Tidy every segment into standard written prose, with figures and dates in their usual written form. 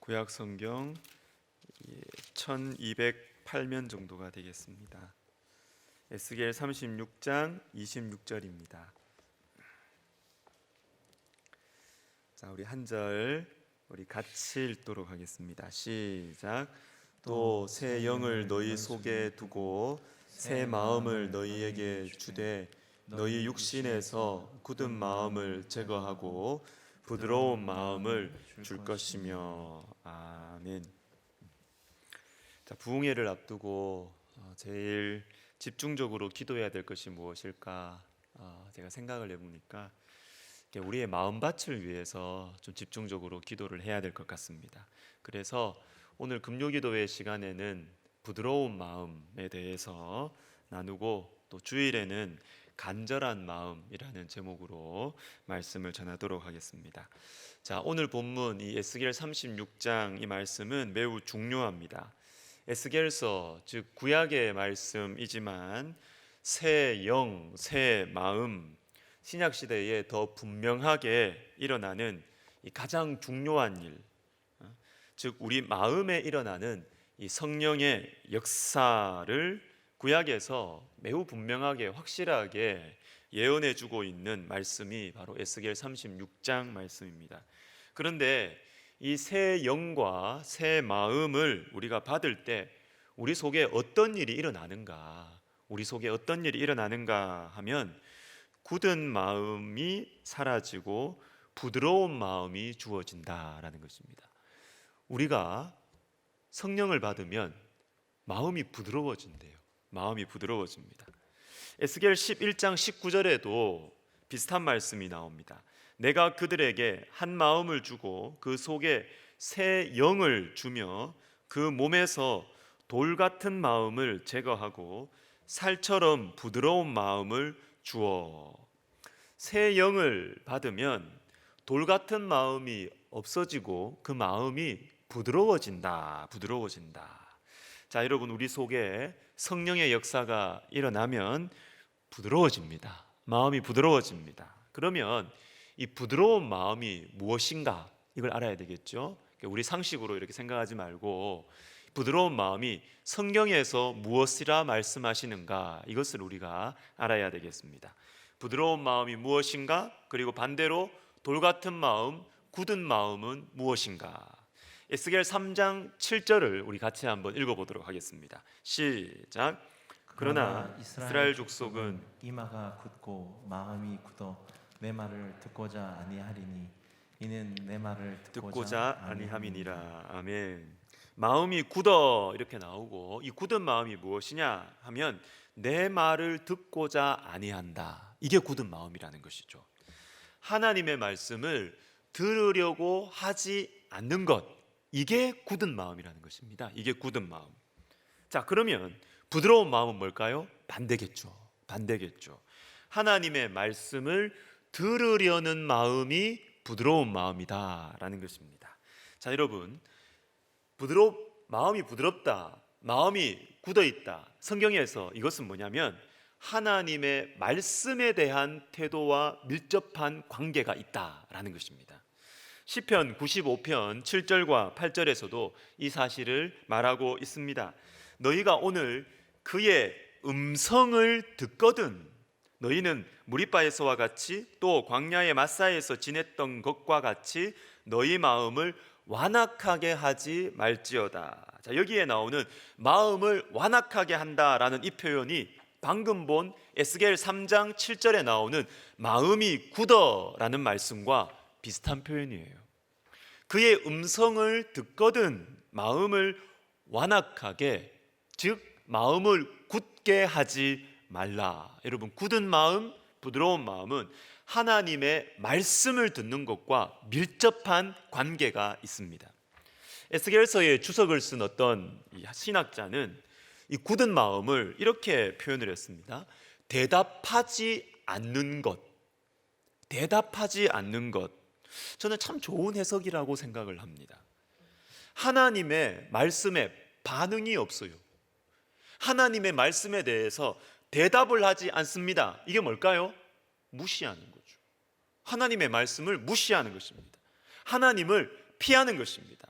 구약 성경 1208면 정도가 되겠습니다. 에스겔 36장 26절입니다. 자, 우리 한 절 우리 같이 읽도록 하겠습니다. 시작. 또 새 영을 너희 속에 두고 새 마음을 너희에게 주되 너희 육신에서 굳은 마음을 제거하고 부드러운 마음을 줄 것이며. 아멘. 자, 부흥회를 앞두고 제일 집중적으로 기도해야 될 것이 무엇일까? 제가 생각을 해보니까 우리의 마음밭을 위해서 좀 집중적으로 기도를 해야 될 것 같습니다. 그래서 오늘 금요기도회 시간에는 부드러운 마음에 대해서 나누고, 또 주일에는 간절한 마음이라는 제목으로 말씀을 전하도록 하겠습니다. 자, 오늘 본문 이 에스겔 36장 이 말씀은 매우 중요합니다. 에스겔서, 즉 구약의 말씀이지만 새 영, 새 마음, 신약 시대에 더 분명하게 일어나는 이 가장 중요한 일, 즉 우리 마음에 일어나는 이 성령의 역사를 구약에서 매우 분명하게 확실하게 예언해 주고 있는 말씀이 바로 에스겔 36장 말씀입니다. 그런데 이 새 영과 새 마음을 우리가 받을 때 우리 속에 어떤 일이 일어나는가? 우리 속에 어떤 일이 일어나는가 하면 굳은 마음이 사라지고 부드러운 마음이 주어진다라는 것입니다. 우리가 성령을 받으면 마음이 부드러워진대요. 마음이 부드러워집니다. 에스겔 11장 19절에도 비슷한 말씀이 나옵니다. 내가 그들에게 한 마음을 주고 그 속에 새 영을 주며 그 몸에서 돌 같은 마음을 제거하고 살처럼 부드러운 마음을 주어. 새 영을 받으면 돌 같은 마음이 없어지고 그 마음이 부드러워진다. 자, 여러분, 우리 속에 성령의 역사가 일어나면 부드러워집니다. 마음이 부드러워집니다. 그러면 이 부드러운 마음이 무엇인가, 이걸 알아야 되겠죠. 우리 상식으로 이렇게 생각하지 말고 부드러운 마음이 성경에서 무엇이라 말씀하시는가, 이것을 우리가 알아야 되겠습니다. 부드러운 마음이 무엇인가, 그리고 반대로 돌 같은 마음, 굳은 마음은 무엇인가. 에스겔 3장 7절을 우리 같이 한번 읽어보도록 하겠습니다. 시작. 그러나 이스라엘 족속은 이마가 굳고 마음이 굳어 내 말을 듣고자 아니하리니 이는 내 말을 듣고자 아니함이니라. 아멘. 마음이 굳어 이렇게 나오고, 이 굳은 마음이 무엇이냐 하면 내 말을 듣고자 아니한다. 이게 굳은 마음이라는 것이죠. 하나님의 말씀을 들으려고 하지 않는 것, 이게 굳은 마음이라는 것입니다. 이게 굳은 마음. 자, 그러면 부드러운 마음은 뭘까요? 반대겠죠. 하나님의 말씀을 들으려는 마음이 부드러운 마음이다라는 것입니다. 자, 여러분, 마음이 부드럽다, 마음이 굳어있다, 성경에서 이것은 뭐냐면 하나님의 말씀에 대한 태도와 밀접한 관계가 있다라는 것입니다. 시편 95편 7절과 8절에서도 이 사실을 말하고 있습니다. 너희가 오늘 그의 음성을 듣거든 너희는 무리바에서와 같이 또 광야의 마사에서 지냈던 것과 같이 너희 마음을 완악하게 하지 말지어다. 자, 여기에 나오는 마음을 완악하게 한다라는 이 표현이 방금 본 에스겔 3장 7절에 나오는 마음이 굳어라는 말씀과 비슷한 표현이에요. 그의 음성을 듣거든 마음을 완악하게, 즉 마음을 굳게 하지 말라. 여러분, 굳은 마음, 부드러운 마음은 하나님의 말씀을 듣는 것과 밀접한 관계가 있습니다. 에스겔서에 주석을 쓴 어떤 신학자는 이 굳은 마음을 이렇게 표현을 했습니다. 대답하지 않는 것. 저는 참 좋은 해석이라고 생각을 합니다. 하나님의 말씀에 반응이 없어요. 하나님의 말씀에 대해서 대답을 하지 않습니다. 이게 뭘까요? 무시하는 거죠. 하나님의 말씀을 무시하는 것입니다. 하나님을 피하는 것입니다.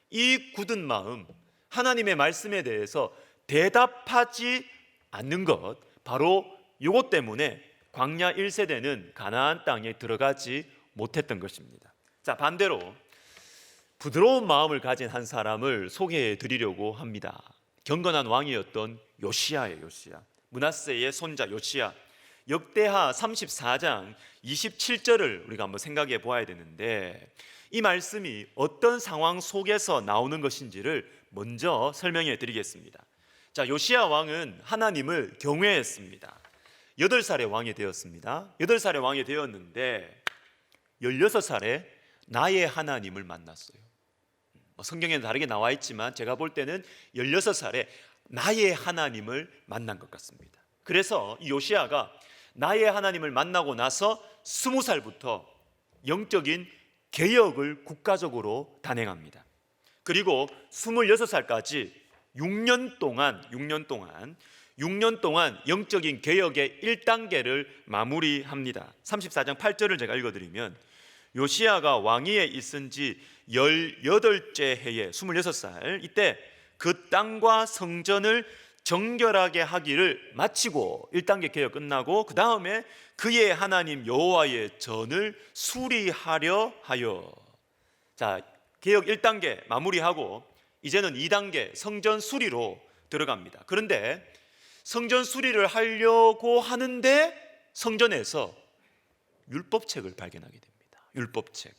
이 굳은 마음, 하나님의 말씀에 대해서 대답하지 않는 것, 바로 이것 때문에 광야 1세대는 가나안 땅에 들어가지 못했던 것입니다. 자, 반대로 부드러운 마음을 가진 한 사람을 소개해 드리려고 합니다. 경건한 왕이었던 요시야예요. 요시야, 므낫세의 손자 요시야. 역대하 34장 27절을 우리가 한번 생각해 보아야 되는데, 이 말씀이 어떤 상황 속에서 나오는 것인지를 먼저 설명해 드리겠습니다. 자, 요시야 왕은 하나님을 경외했습니다. 8살에 왕이 되었습니다. 8살에 왕이 되었는데 16살에 나의 하나님을 만났어요. 성경에는 다르게 나와 있지만 제가 볼 때는 16살에 나의 하나님을 만난 것 같습니다. 그래서 이 요시야가 나의 하나님을 만나고 나서 20살부터 영적인 개혁을 국가적으로 단행합니다. 그리고 26살까지 6년 동안 영적인 개혁의 1단계를 마무리합니다. 34장 8절을 제가 읽어드리면, 요시야가 왕위에 있은 지 18째 해에 26살, 이때 그 땅과 성전을 정결하게 하기를 마치고 1단계 개혁 끝나고, 그 다음에 그의 하나님 여호와의 전을 수리하려 하여, 자, 개혁 1단계 마무리하고 이제는 2단계 성전 수리로 들어갑니다. 그런데 성전 수리를 하려고 하는데 성전에서 율법책을 발견하게 됩니다. 율법책.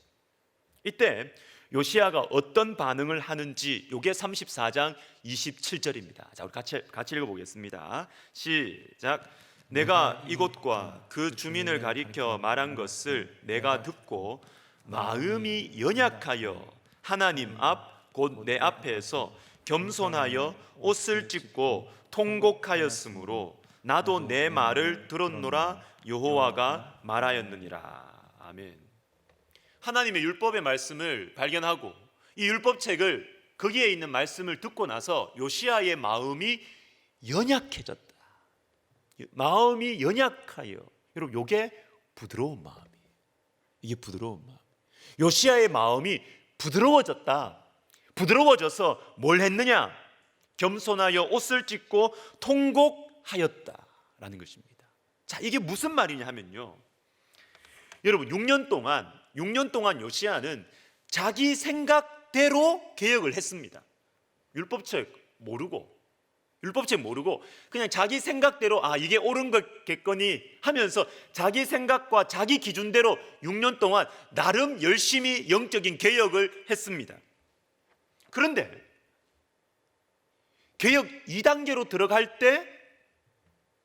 이때 요시야가 어떤 반응을 하는지, 이게 34장 27절입니다. 자, 우리 같이 읽어보겠습니다. 시작. 내가 이곳과 그 주민을 가리켜 말한 것을 내가 듣고 마음이 연약하여 하나님 앞 곧 내 앞에서 겸손하여 옷을 찢고 통곡하였으므로 나도 내 말을 들었노라 여호와가 말하였느니라. 아멘. 하나님의 율법의 말씀을 발견하고 이 율법책을, 거기에 있는 말씀을 듣고 나서 요시야의 마음이 연약해졌다. 마음이 연약하여. 여러분, 이게 부드러운 마음이에요. 이게 부드러운 마음. 요시야의 마음이 부드러워졌다. 부드러워져서 뭘 했느냐? 겸손하여 옷을 찢고 통곡하였다라는 것입니다. 자, 이게 무슨 말이냐 하면요, 여러분, 6년 동안 요시야는 자기 생각대로 개혁을 했습니다. 율법책 모르고 그냥 자기 생각대로 이게 옳은 거겠거니 하면서 자기 생각과 자기 기준대로 6년 동안 나름 열심히 영적인 개혁을 했습니다. 그런데 개혁 2단계로 들어갈 때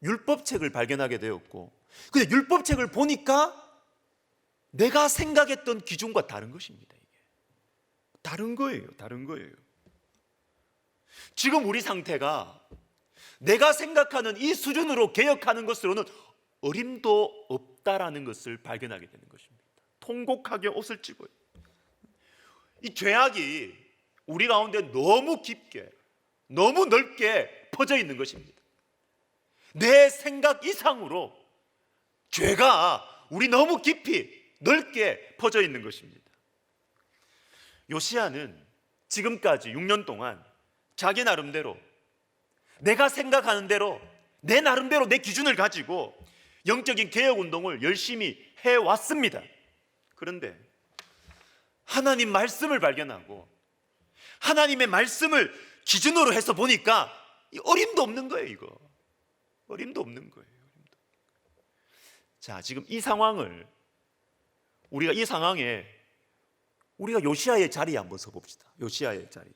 율법책을 발견하게 되었고, 근데 율법책을 보니까 내가 생각했던 기준과 다른 것입니다. 이게 다른 거예요. 지금 우리 상태가 내가 생각하는 이 수준으로 개혁하는 것으로는 어림도 없다라는 것을 발견하게 되는 것입니다. 통곡하게 옷을 찢고요. 이 죄악이 우리 가운데 너무 깊게, 너무 넓게 퍼져 있는 것입니다. 내 생각 이상으로 죄가 우리 너무 깊이 넓게 퍼져 있는 것입니다. 요시야는 지금까지 6년 동안 자기 나름대로, 내가 생각하는 대로, 내 나름대로 내 기준을 가지고 영적인 개혁 운동을 열심히 해왔습니다. 그런데 하나님 말씀을 발견하고 하나님의 말씀을 기준으로 해서 보니까 어림도 없는 거예요. 이거 어림도 없는 거예요. 자, 지금 이 상황에 우리가 요시야의 자리에 한번 서봅시다. 요시야의 자리.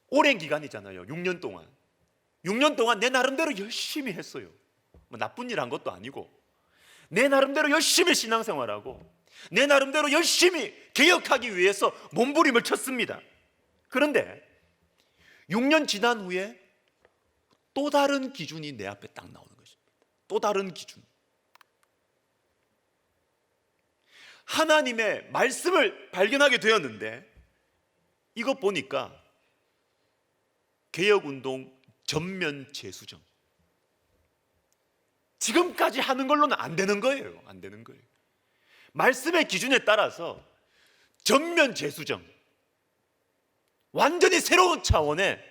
오랜 기간이잖아요. 6년 동안 내 나름대로 열심히 했어요. 뭐 나쁜 일 한 것도 아니고, 내 나름대로 열심히 신앙생활하고 내 나름대로 열심히 개혁하기 위해서 몸부림을 쳤습니다. 그런데 6년 지난 후에 또 다른 기준이 내 앞에 딱 나오는 것입니다. 또 다른 기준. 하나님의 말씀을 발견하게 되었는데, 이것 보니까 개혁운동 전면 재수정, 지금까지 하는 걸로는 안 되는 거예요. 말씀의 기준에 따라서 전면 재수정, 완전히 새로운 차원의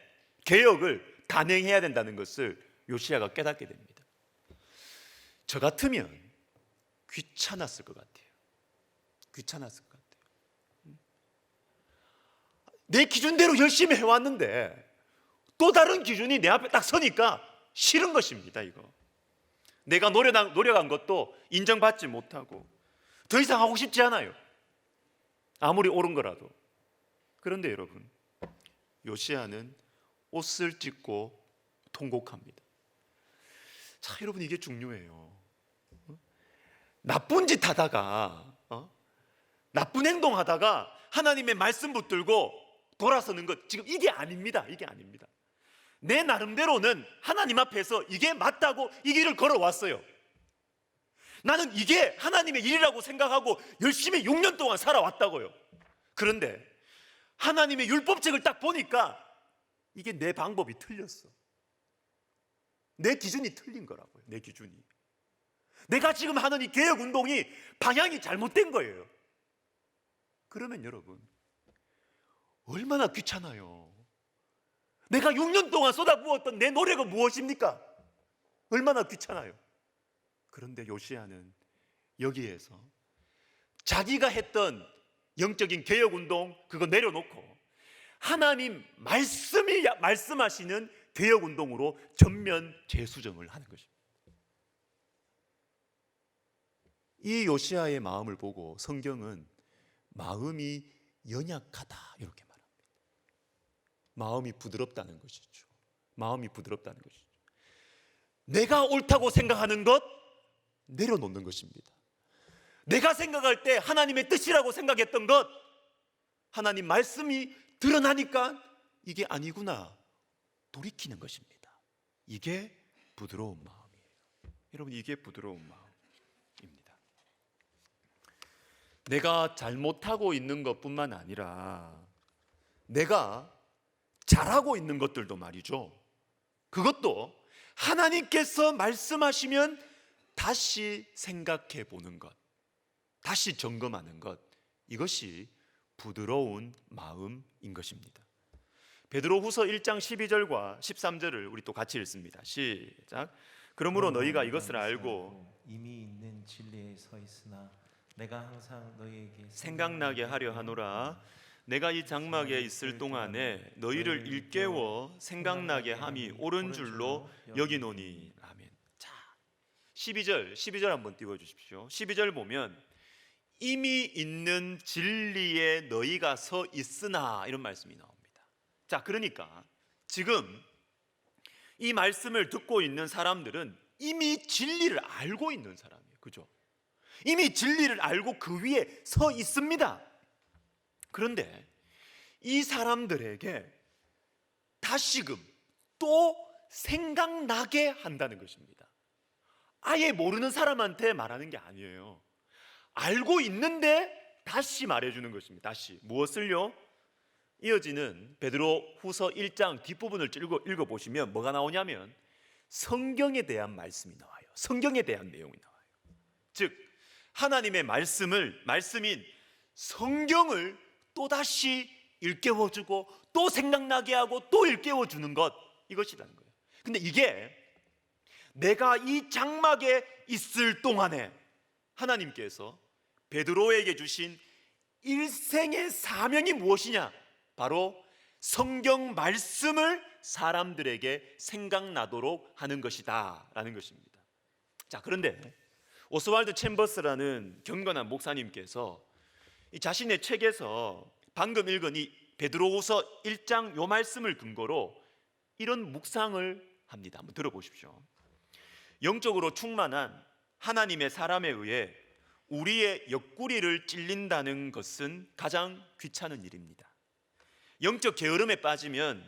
개혁을 단행해야 된다는 것을 요시야가 깨닫게 됩니다. 저 같으면 귀찮았을 것 같아요. 귀찮았을 것 같아요. 내 기준대로 열심히 해왔는데 또 다른 기준이 내 앞에 딱 서니까 싫은 것입니다. 이거 내가 노력한 것도 인정받지 못하고 더 이상 하고 싶지 않아요. 아무리 옳은 거라도. 그런데 여러분, 요시야는 옷을 찢고 통곡합니다. 자, 여러분, 이게 중요해요. 나쁜 짓 하다가 나쁜 행동하다가 하나님의 말씀 붙들고 돌아서는 것, 지금 이게 아닙니다. 이게 아닙니다. 내 나름대로는 하나님 앞에서 이게 맞다고 이 길을 걸어왔어요. 나는 이게 하나님의 일이라고 생각하고 열심히 6년 동안 살아왔다고요. 그런데 하나님의 율법책을 딱 보니까 이게 내 방법이 틀렸어. 내 기준이 틀린 거라고요. 내 기준이. 내가 지금 하는 이 개혁운동이 방향이 잘못된 거예요. 그러면 여러분, 얼마나 귀찮아요. 내가 6년 동안 쏟아부었던 내 노력은 무엇입니까? 얼마나 귀찮아요. 그런데 요시야는 여기에서 자기가 했던 영적인 개혁운동 그거 내려놓고 하나님 말씀하시는 개혁운동으로 전면 재수정을 하는 것입니다. 이 요시야의 마음을 보고 성경은 마음이 연약하다 이렇게 말합니다. 마음이 부드럽다는 것이죠. 마음이 부드럽다는 것이죠. 내가 옳다고 생각하는 것 내려놓는 것입니다. 내가 생각할 때 하나님의 뜻이라고 생각했던 것 하나님 말씀이 드러나니까 이게 아니구나 돌이키는 것입니다. 이게 부드러운 마음이에요. 여러분, 이게 부드러운 마음입니다. 내가 잘못하고 있는 것뿐만 아니라 내가 잘하고 있는 것들도 말이죠. 그것도 하나님께서 말씀하시면 다시 생각해 보는 것, 다시 점검하는 것, 이것이 부드러운 마음인 것입니다. 베드로후서 1장 12절과 13절을 우리 또 같이 읽습니다. 시작. 그러므로 너희가 이것을 알고 이미 있는 진리에 서 있으나 내가 항상 너희에게 생각나게 하려 하노라. 내가 이 장막에 있을 동안에 너희를 일깨워 생각나게 함이 옳은 줄로 여기노니. 아멘. 자, 12절 한번 띄워 주십시오. 12절 보면 이미 있는 진리에 너희가 서 있으나 이런 말씀이 나옵니다. 자, 그러니까 지금 이 말씀을 듣고 있는 사람들은 이미 진리를 알고 있는 사람이에요. 그죠? 이미 진리를 알고 그 위에 서 있습니다. 그런데 이 사람들에게 다시금 또 생각나게 한다는 것입니다. 아예 모르는 사람한테 말하는 게 아니에요. 알고 있는데 다시 말해주는 것입니다. 다시 무엇을요? 이어지는 베드로 후서 1장 뒷부분을 읽어보시면 뭐가 나오냐면 성경에 대한 말씀이 나와요. 성경에 대한 내용이 나와요. 즉 하나님의 말씀인 성경을 또다시 일깨워주고 또 생각나게 하고 또 일깨워주는 것, 이것이라는 거예요. 근데 이게 내가 이 장막에 있을 동안에 하나님께서 베드로에게 주신 일생의 사명이 무엇이냐? 바로 성경 말씀을 사람들에게 생각나도록 하는 것이다 라는 것입니다. 자, 그런데 오스왈드 챔버스라는 경건한 목사님께서 이 자신의 책에서 방금 읽은 이 베드로후서 1장 요 말씀을 근거로 이런 묵상을 합니다. 한번 들어보십시오. 영적으로 충만한 하나님의 사람에 의해 우리의 옆구리를 찔린다는 것은 가장 귀찮은 일입니다. 영적 게으름에 빠지면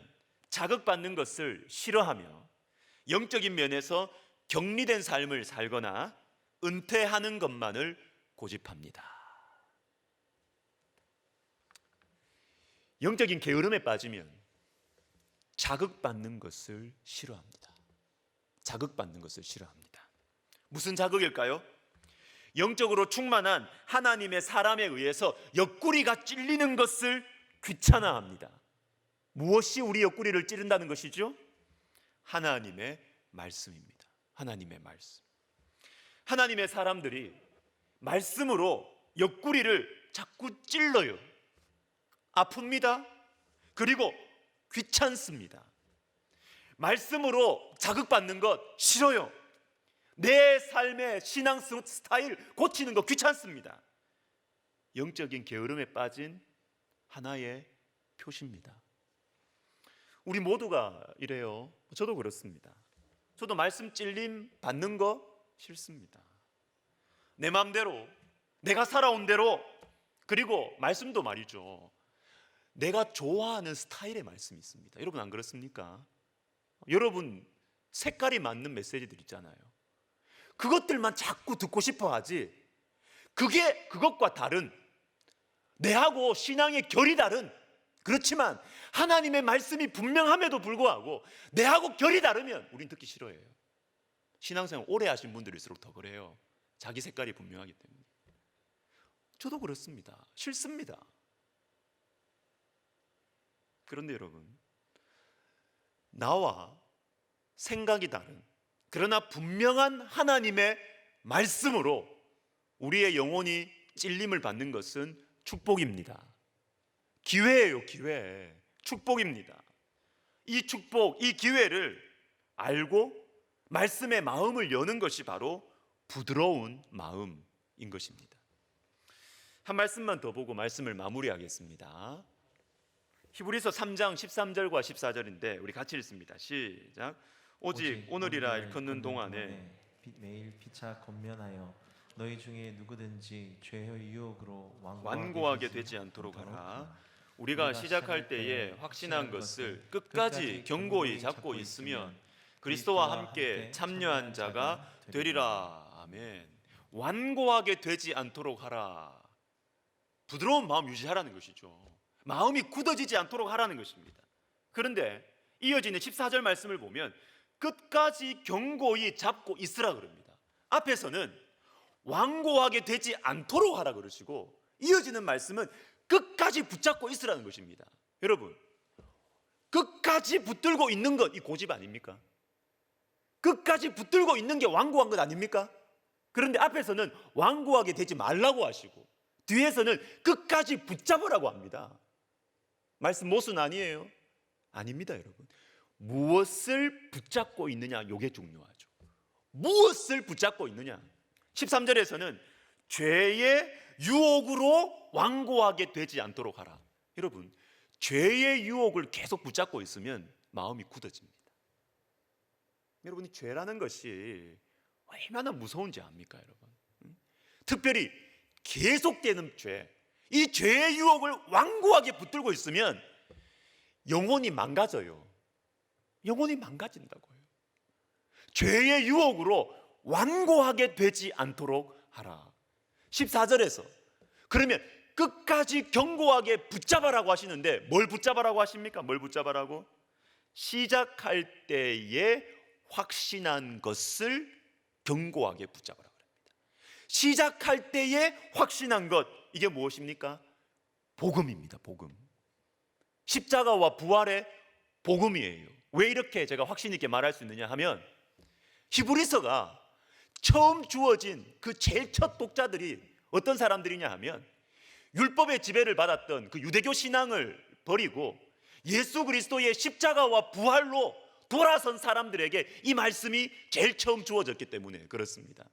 자극받는 것을 싫어하며 영적인 면에서 격리된 삶을 살거나 은퇴하는 것만을 고집합니다. 영적인 게으름에 빠지면 자극받는 것을 싫어합니다. 자극받는 것을 싫어합니다. 무슨 자극일까요? 영적으로 충만한 하나님의 사람에 의해서 옆구리가 찔리는 것을 귀찮아합니다. 무엇이 우리 옆구리를 찌른다는 것이죠? 하나님의 말씀입니다. 하나님의 말씀. 하나님의 사람들이 말씀으로 옆구리를 자꾸 찔러요. 아픕니다. 그리고 귀찮습니다. 말씀으로 자극받는 것 싫어요. 내 삶의 신앙 스타일 고치는 거 귀찮습니다. 영적인 게으름에 빠진 하나의 표시입니다. 우리 모두가 이래요. 저도 그렇습니다. 저도 말씀 찔림 받는 거 싫습니다. 내 마음대로, 내가 살아온 대로, 그리고 말씀도 말이죠, 내가 좋아하는 스타일의 말씀이 있습니다. 여러분 안 그렇습니까? 여러분 색깔이 맞는 메시지들 있잖아요. 그것들만 자꾸 듣고 싶어 하지, 그게 그것과 다른, 내하고 신앙의 결이 다른, 그렇지만 하나님의 말씀이 분명함에도 불구하고 내하고 결이 다르면 우린 듣기 싫어해요. 신앙생활 오래 하신 분들일수록 더 그래요. 자기 색깔이 분명하기 때문에. 저도 그렇습니다. 싫습니다. 그런데 여러분, 나와 생각이 다른, 그러나 분명한 하나님의 말씀으로 우리의 영혼이 찔림을 받는 것은 축복입니다. 기회예요, 기회. 축복입니다. 이 축복, 이 기회를 알고 말씀의 마음을 여는 것이 바로 부드러운 마음인 것입니다. 한 말씀만 더 보고 말씀을 마무리하겠습니다. 히브리서 3장 13절과 14절인데 우리 같이 읽습니다. 시작. 오직 오늘이라 일컫는 동안에 매일 피차 권면하여 너희 중에 누구든지 죄의 유혹으로 완고하게 되지 않도록 하라. 우리가 시작할 때에 확신한 것을 끝까지 견고히 잡고 있으면 그리스도와 함께 참여한 자가 되리라. 아멘. 완고하게 되지 않도록 하라. 부드러운 마음 유지하라는 것이죠. 마음이 굳어지지 않도록 하라는 것입니다. 그런데 이어지는 14절 말씀을 보면 끝까지 견고히 잡고 있으라 그럽니다. 앞에서는 완고하게 되지 않도록 하라 그러시고, 이어지는 말씀은 끝까지 붙잡고 있으라는 것입니다. 여러분, 끝까지 붙들고 있는 것, 이 고집 아닙니까? 끝까지 붙들고 있는 게 완고한 것 아닙니까? 그런데 앞에서는 완고하게 되지 말라고 하시고 뒤에서는 끝까지 붙잡으라고 합니다. 말씀 모순 아니에요? 아닙니다, 여러분. 무엇을 붙잡고 있느냐, 이게 중요하죠. 무엇을 붙잡고 있느냐. 13절에서는 죄의 유혹으로 완고하게 되지 않도록 하라. 여러분, 죄의 유혹을 계속 붙잡고 있으면 마음이 굳어집니다. 여러분이 죄라는 것이 얼마나 무서운지 압니까, 여러분? 특별히 계속되는 죄, 이 죄의 유혹을 완고하게 붙들고 있으면 영혼이 망가져요. 영혼이 망가진다고요. 죄의 유혹으로 완고하게 되지 않도록 하라. 14절에서 그러면 끝까지 견고하게 붙잡아라고 하시는데 뭘 붙잡아라고 하십니까? 뭘 붙잡아라고? 시작할 때에 확신한 것을 견고하게 붙잡아라 그럽니다. 시작할 때에 확신한 것, 이게 무엇입니까? 복음입니다. 복음. 십자가와 부활의 복음이에요. 왜 이렇게 제가 확신 있게 말할 수 있느냐 하면, 히브리서가 처음 주어진 그 제일 첫 독자들이 어떤 사람들이냐 하면 율법의 지배를 받았던 그 유대교 신앙을 버리고 예수 그리스도의 십자가와 부활로 돌아선 사람들에게 이 말씀이 제일 처음 주어졌기 때문에 그렇습니다.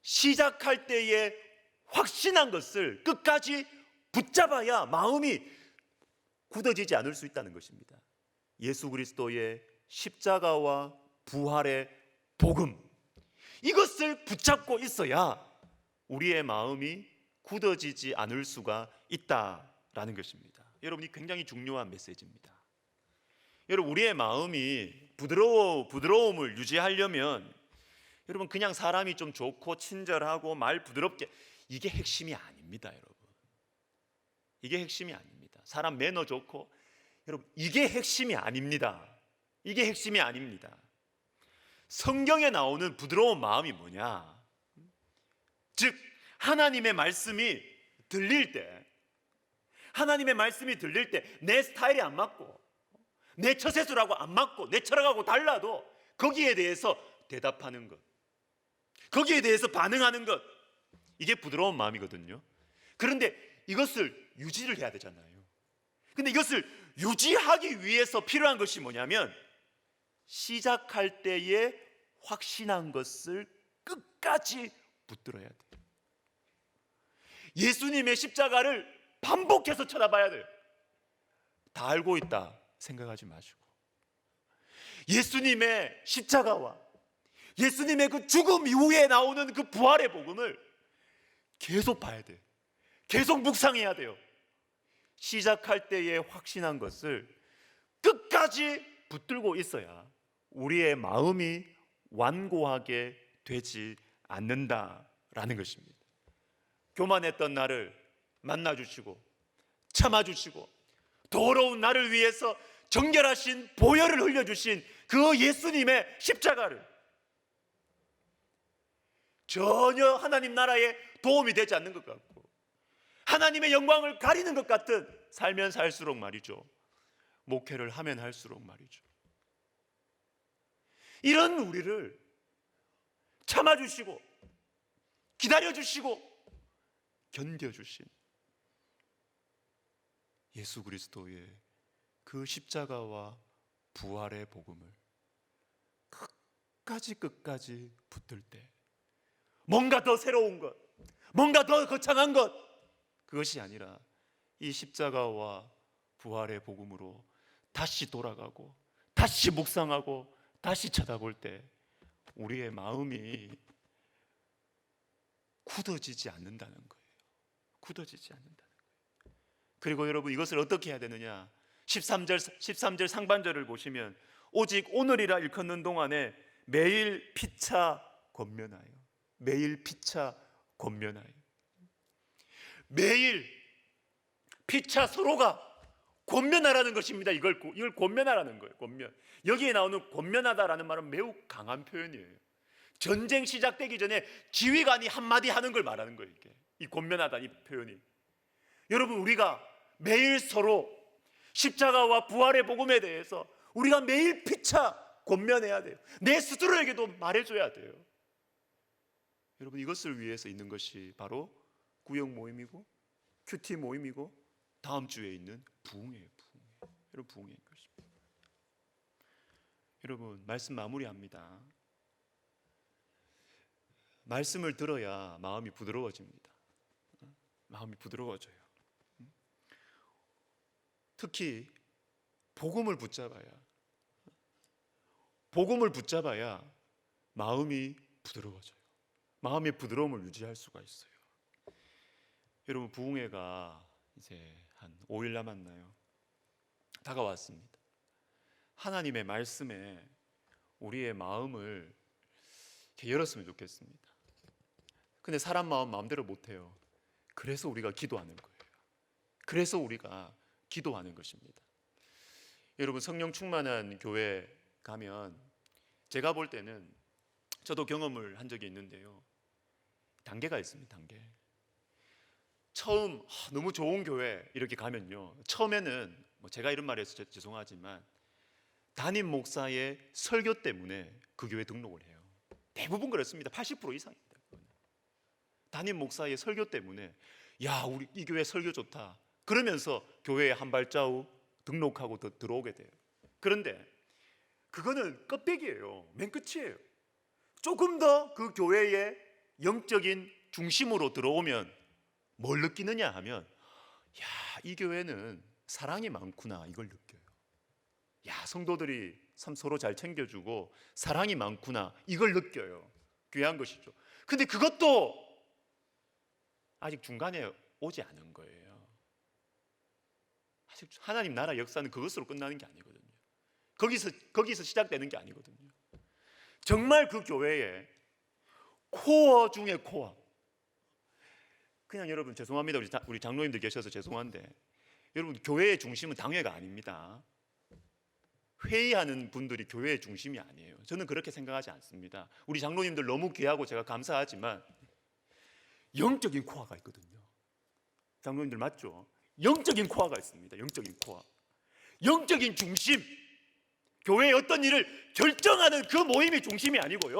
시작할 때에 확신한 것을 끝까지 붙잡아야 마음이 굳어지지 않을 수 있다는 것입니다. 예수 그리스도의 십자가와 부활의 복음, 이것을 붙잡고 있어야 우리의 마음이 굳어지지 않을 수가 있다라는 것입니다. 여러분이 굉장히 중요한 메시지입니다. 여러분, 우리의 마음이 부드러움을 유지하려면 여러분 그냥 사람이 좀 좋고 친절하고 말 부드럽게, 이게 핵심이 아닙니다. 여러분, 이게 핵심이 아닙니다. 사람 매너 좋고, 여러분 이게 핵심이 아닙니다. 이게 핵심이 아닙니다. 성경에 나오는 부드러운 마음이 뭐냐? 즉 하나님의 말씀이 들릴 때, 하나님의 말씀이 들릴 때 내 스타일이 안 맞고 내 처세술하고 안 맞고 내 철학하고 달라도 거기에 대해서 대답하는 것, 거기에 대해서 반응하는 것, 이게 부드러운 마음이거든요. 그런데 이것을 유지를 해야 되잖아요. 근데 이것을 유지하기 위해서 필요한 것이 뭐냐면 시작할 때에 확신한 것을 끝까지 붙들어야 돼요. 예수님의 십자가를 반복해서 쳐다봐야 돼요. 다 알고 있다 생각하지 마시고 예수님의 십자가와 예수님의 그 죽음 이후에 나오는 그 부활의 복음을 계속 봐야 돼요. 계속 묵상해야 돼요. 시작할 때에 확신한 것을 끝까지 붙들고 있어야 우리의 마음이 완고하게 되지 않는다라는 것입니다. 교만했던 나를 만나주시고 참아주시고 더러운 나를 위해서 정결하신 보혈을 흘려주신 그 예수님의 십자가를 전혀 하나님 나라에 도움이 되지 않는 것 같고 하나님의 영광을 가리는 것 같은 살면 살수록 말이죠, 목회를 하면 할수록 말이죠, 이런 우리를 참아주시고 기다려주시고 견뎌주신 예수 그리스도의 그 십자가와 부활의 복음을 끝까지 붙들 때 뭔가 더 새로운 것, 뭔가 더 거창한 것, 그것이 아니라 이 십자가와 부활의 복음으로 다시 돌아가고 다시 묵상하고 다시 쳐다볼 때 우리의 마음이 굳어지지 않는다는 거예요. 굳어지지 않는다는 거예요. 그리고 여러분 이것을 어떻게 해야 되느냐? 13절 상반절을 보시면 오직 오늘이라 일컫는 동안에 매일 피차 권면하여, 매일 피차 권면하여, 매일 피차 서로가 권면하라는 것입니다. 이걸 권면하라는 거예요. 권면. 여기에 나오는 권면하다라는 말은 매우 강한 표현이에요. 전쟁 시작되기 전에 지휘관이 한마디 하는 걸 말하는 거예요. 이게 이 권면하다 이 표현이. 여러분 우리가 매일 서로 십자가와 부활의 복음에 대해서 우리가 매일 피차 권면해야 돼요. 내 스스로에게도 말해줘야 돼요. 여러분 이것을 위해서 있는 것이 바로 구역 모임이고 큐티 모임이고 다음 주에 있는 부흥회예요. 부흥회. 여러분 부흥회인 것입니다. 여러분 말씀 마무리합니다. 말씀을 들어야 마음이 부드러워집니다. 마음이 부드러워져요. 특히 복음을 붙잡아야 마음이 부드러워져요. 마음의 부드러움을 유지할 수가 있어요. 여러분 부흥회가 이제 한 5일 남았나요? 다가왔습니다. 하나님의 말씀에 우리의 마음을 이렇게 열었으면 좋겠습니다. 근데 사람 마음 마음대로 못해요. 그래서 우리가 기도하는 거예요. 그래서 우리가 기도하는 것입니다. 여러분 성령 충만한 교회 가면 제가 볼 때는 저도 경험을 한 적이 있는데요, 단계가 있습니다. 단계. 처음 너무 좋은 교회 이렇게 가면요, 처음에는 제가 이런 말해서 죄송하지만 담임 목사의 설교 때문에 그 교회 등록을 해요. 대부분 그렇습니다. 80% 이상입니다. 담임 목사의 설교 때문에 야 우리 이 교회 설교 좋다 그러면서 교회에 한 발자국 등록하고 들어오게 돼요. 그런데 그거는 껍데기예요. 맨 끝이에요. 조금 더 그 교회의 영적인 중심으로 들어오면 뭘 느끼느냐 하면 야, 이 교회는 사랑이 많구나 이걸 느껴요. 야, 성도들이 참 서로 잘 챙겨주고 사랑이 많구나 이걸 느껴요. 귀한 것이죠. 근데 그것도 아직 중간에 오지 않은 거예요. 아직 하나님 나라 역사는 그것으로 끝나는 게 아니거든요. 거기서 시작되는 게 아니거든요. 정말 그 교회에 코어 중에 코어. 그냥 여러분 죄송합니다. 우리 장로님들 계셔서 죄송한데 여러분 교회의 중심은 당회가 아닙니다. 회의하는 분들이 교회의 중심이 아니에요. 저는 그렇게 생각하지 않습니다. 우리 장로님들 너무 귀하고 제가 감사하지만 영적인 코어가 있거든요. 장로님들 맞죠? 영적인 코어가 있습니다. 영적인 코어, 영적인 중심. 교회의 어떤 일을 결정하는 그 모임이 중심이 아니고요,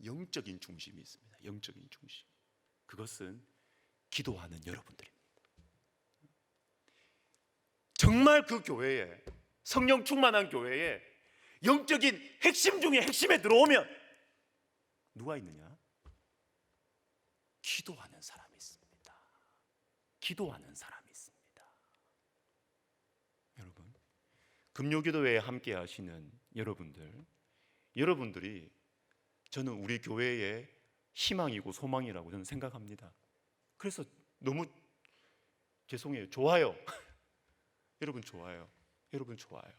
영적인 중심이 있습니다. 영적인 중심. 그것은 기도하는 여러분들입니다. 정말 그 교회에, 성령 충만한 교회에 영적인 핵심 중에 핵심에 들어오면 누가 있느냐? 기도하는 사람이 있습니다. 기도하는 사람이 있습니다. 여러분, 금요기도회에 함께 하시는 여러분들이 저는 우리 교회의 희망이고 소망이라고 저는 생각합니다. 그래서 너무 죄송해요. 좋아요. 여러분 좋아요. 여러분 좋아요.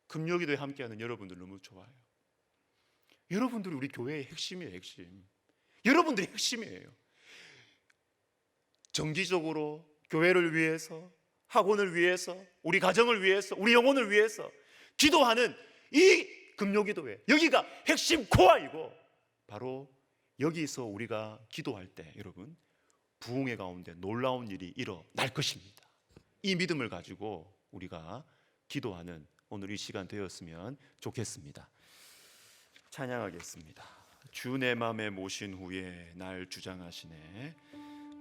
금요기도에 함께하는 여러분들 너무 좋아요. 여러분들이 우리 교회의 핵심이에요. 핵심. 여러분들이 핵심이에요. 정기적으로 교회를 위해서, 학원을 위해서, 우리 가정을 위해서, 우리 영혼을 위해서 기도하는 이 금요기도회, 여기가 핵심 코어이고, 바로 여기서 우리가 기도할 때 여러분 부흥의 가운데 놀라운 일이 일어날 것입니다. 이 믿음을 가지고 우리가 기도하는 오늘 이 시간 되었으면 좋겠습니다. 찬양하겠습니다. 주 내 맘에 모신 후에 날 주장하시네.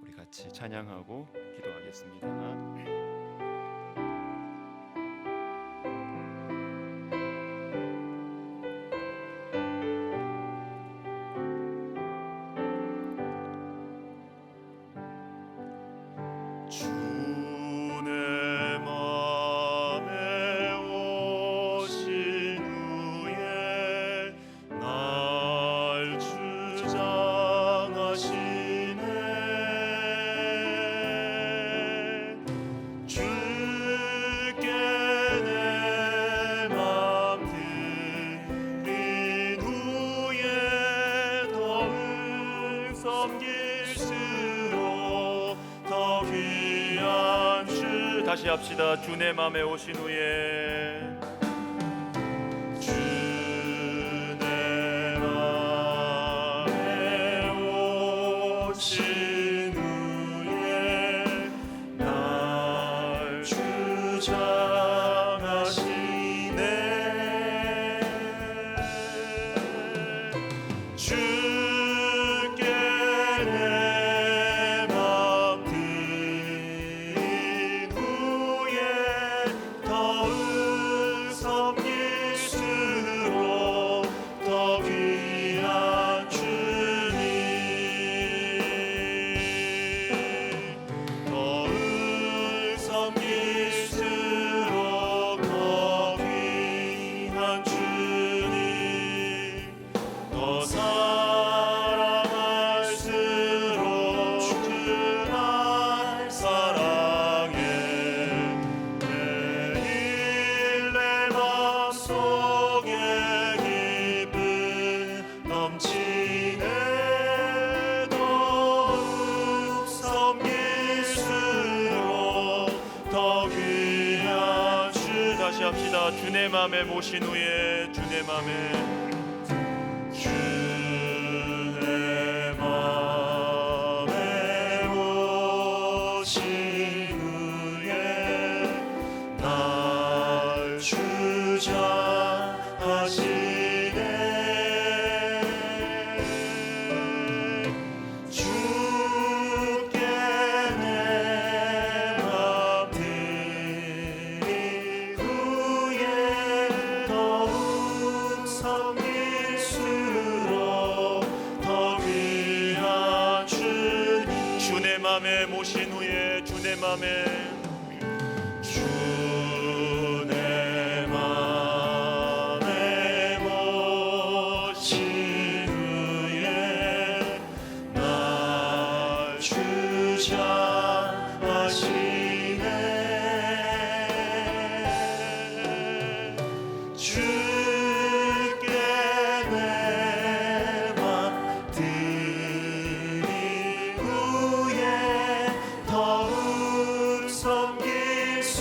우리 같이 찬양하고 기도하겠습니다. 다시 합시다. 주 내 맘에 오신 후에, 주 내 맘에 오신 후에 날 주장하시네. 주께 내 맘 드린 후에 더욱 섬길수록 더 귀한 주님, 더욱 섬길수록 더 귀한 주님, 더 사랑할수록 주날 사랑해. 매일 내 맘속에 기쁨 넘치네. 더욱 섬길수록 더 귀한 주. 다시 합시다. 주 내 맘에 모신 후에, 주 내 맘에, 주 내 맘에 오신 후에 날 주장하시네. 주께 내 맘 드린 후에 더욱 섬길수록 더 귀한 주님, 주 내 맘에 모신 후에, 주 내 맘에, 주 내 맘에 모신 후에 날 주장하시네. 주께 내 맘 드린 후에 더욱 섬길수록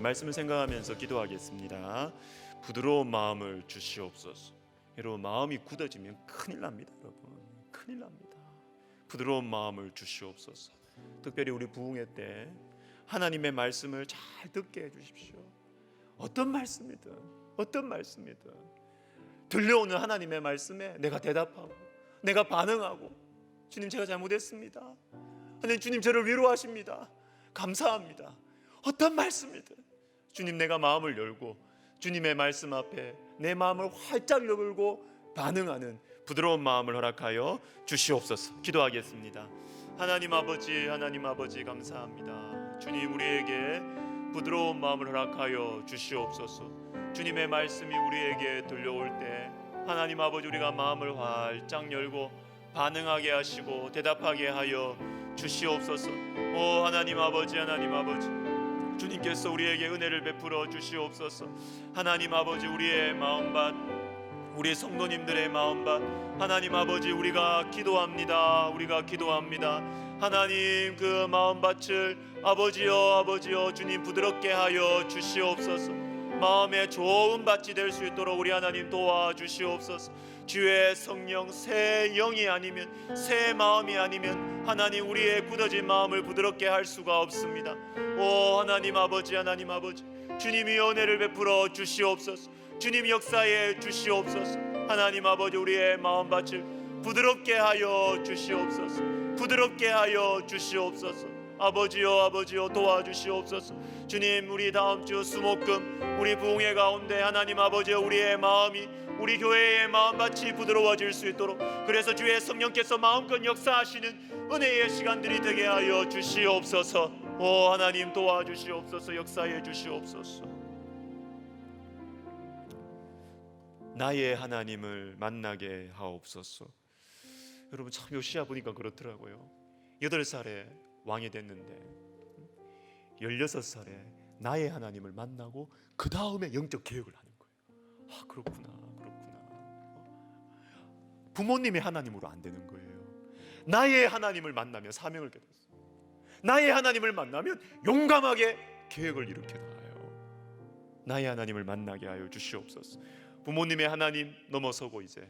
말씀을 생각하면서 기도하겠습니다. 부드러운 마음을 주시옵소서. 여러분, 마음이 굳어지면 큰일 납니다. 여러분, 큰일 납니다. 부드러운 마음을 주시옵소서. 특별히 우리 부흥회 때 하나님의 말씀을 잘 듣게 해주십시오. 어떤 말씀이든 들려오는 하나님의 말씀에 내가 대답하고 내가 반응하고, 주님 제가 잘못했습니다, 하나님 주님 저를 위로하십니다, 감사합니다, 어떤 말씀이든 주님 내가 마음을 열고 주님의 말씀 앞에 내 마음을 활짝 열고 반응하는 부드러운 마음을 허락하여 주시옵소서. 기도하겠습니다. 하나님 아버지 감사합니다. 주님, 우리에게 부드러운 마음을 허락하여 주시옵소서. 주님의 말씀이 우리에게 들려올 때 하나님 아버지, 우리가 마음을 활짝 열고 반응하게 하시고 대답하게 하여 주시옵소서. 오 하나님 아버지, 주님께서 우리에게 은혜를 베풀어 주시옵소서. 하나님 아버지, 우리의 마음밭, 우리 성도님들의 마음밭, 하나님 아버지, 우리가 기도합니다. 하나님, 그 마음밭을 아버지여 주님 부드럽게 하여 주시옵소서. 마음에 좋은 밭이 될 수 있도록 우리 하나님 도와주시옵소서. 주의 성령, 새 영이 아니면, 새 마음이 아니면 하나님, 우리의 굳어진 마음을 부드럽게 할 수가 없습니다. 오 하나님 아버지, 주님이 은혜를 베풀어 주시옵소서. 주님 역사에 주시옵소서. 하나님 아버지, 우리의 마음밭을 부드럽게 하여 주시옵소서. 아버지여 도와주시옵소서. 주님, 우리 다음 주 수목금 우리 부흥회 가운데 하나님 아버지, 우리의 마음이, 우리 교회의 마음밭이 부드러워질 수 있도록, 그래서 주의 성령께서 마음껏 역사하시는 은혜의 시간들이 되게 하여 주시옵소서. 오 하나님 도와주시옵소서. 역사해 주시옵소서. 나의 하나님을 만나게 하옵소서. 여러분, 참 요시야 보니까 그렇더라고요. 8살에 왕이 됐는데 16살에 나의 하나님을 만나고 그 다음에 영적 개혁을 하는 거예요. 아, 그렇구나. 부모님의 하나님으로 안 되는 거예요. 나의 하나님을 만나면 사명을 깨닫습니다. 나의 하나님을 만나면 용감하게 계획을 일으켜 나가요. 나의 하나님을 만나게 하여 주시옵소서. 부모님의 하나님 넘어서고 이제